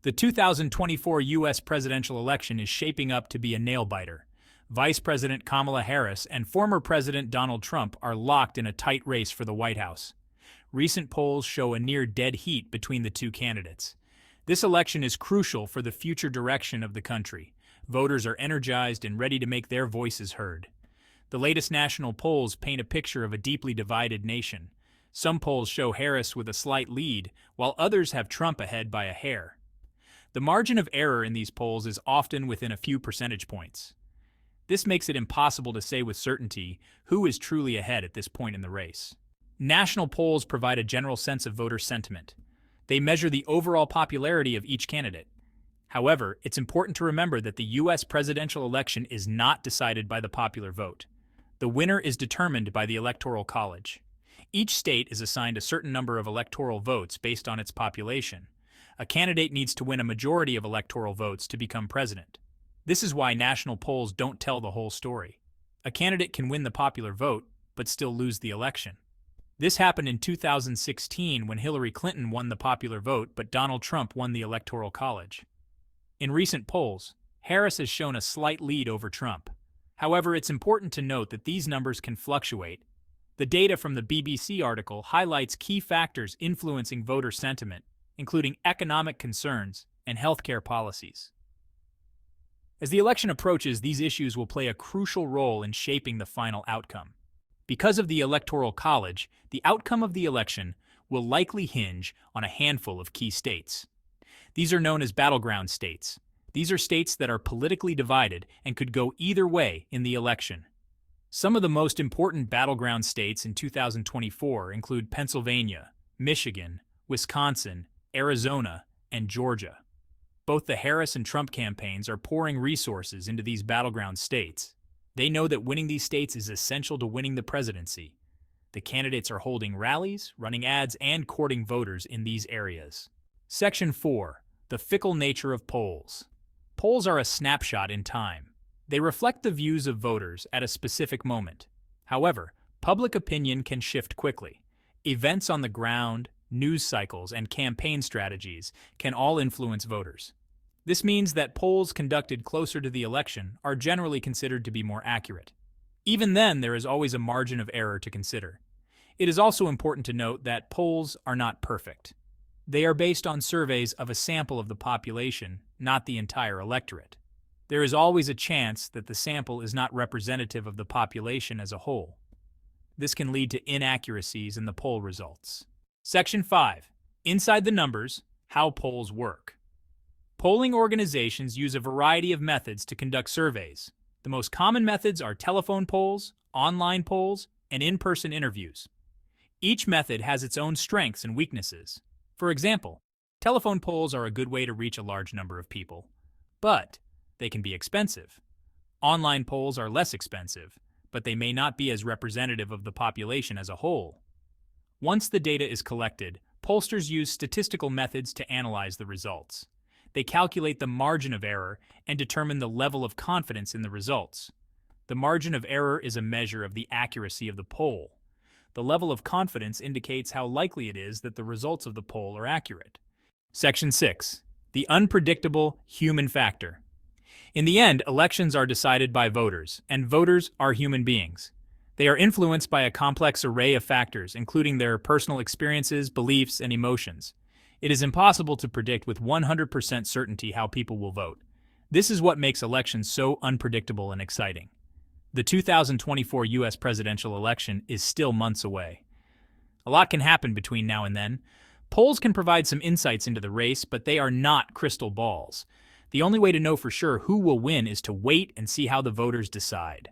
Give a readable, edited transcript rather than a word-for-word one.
The 2024 U.S. presidential election is shaping up to be a nail-biter. Vice President Kamala Harris and former President Donald Trump are locked in a tight race for the White House. Recent polls show a near-dead heat between the two candidates. This election is crucial for the future direction of the country. Voters are energized and ready to make their voices heard. The latest national polls paint a picture of a deeply divided nation. Some polls show Harris with a slight lead, while others have Trump ahead by a hair. The margin of error in these polls is often within a few percentage points. This makes it impossible to say with certainty who is truly ahead at this point in the race. National polls provide a general sense of voter sentiment. They measure the overall popularity of each candidate. However, it's important to remember that the U.S. presidential election is not decided by the popular vote. The winner is determined by the Electoral College. Each state is assigned a certain number of electoral votes based on its population. A candidate needs to win a majority of electoral votes to become president. This is why national polls don't tell the whole story. A candidate can win the popular vote, but still lose the election. This happened in 2016 when Hillary Clinton won the popular vote, but Donald Trump won the Electoral College. In recent polls, Harris has shown a slight lead over Trump. However, it's important to note that these numbers can fluctuate. The data from the BBC article highlights key factors influencing voter sentiment, including economic concerns and healthcare policies. As the election approaches, these issues will play a crucial role in shaping the final outcome. Because of the Electoral College, the outcome of the election will likely hinge on a handful of key states. These are known as battleground states. These are states that are politically divided and could go either way in the election. Some of the most important battleground states in 2024 include Pennsylvania, Michigan, Wisconsin, Arizona, and Georgia. Both the Harris and Trump campaigns are pouring resources into these battleground states. They know that winning these states is essential to winning the presidency. The candidates are holding rallies, running ads, and courting voters in these areas. Section 4. The fickle nature of polls. Polls are a snapshot in time. They reflect the views of voters at a specific moment. However, public opinion can shift quickly. Events on the ground, news cycles, and campaign strategies can all influence voters. This means that polls conducted closer to the election are generally considered to be more accurate. Even then, there is always a margin of error to consider. It is also important to note that polls are not perfect. They are based on surveys of a sample of the population, not the entire electorate. There is always a chance that the sample is not representative of the population as a whole. This can lead to inaccuracies in the poll results. Section 5. Inside the numbers, how polls work. Polling organizations use a variety of methods to conduct surveys. The most common methods are telephone polls, online polls, and in-person interviews. Each method has its own strengths and weaknesses. For example, telephone polls are a good way to reach a large number of people, but they can be expensive. Online polls are less expensive, but they may not be as representative of the population as a whole. Once the data is collected, pollsters use statistical methods to analyze the results. They calculate the margin of error and determine the level of confidence in the results. The margin of error is a measure of the accuracy of the poll. The level of confidence indicates how likely it is that the results of the poll are accurate. Section 6. The unpredictable human factor. In the end, elections are decided by voters, and voters are human beings. They are influenced by a complex array of factors, including their personal experiences, beliefs, and emotions. It is impossible to predict with 100% certainty how people will vote. This is what makes elections so unpredictable and exciting. The 2024 U.S. presidential election is still months away. A lot can happen between now and then. Polls can provide some insights into the race, but they are not crystal balls. The only way to know for sure who will win is to wait and see how the voters decide.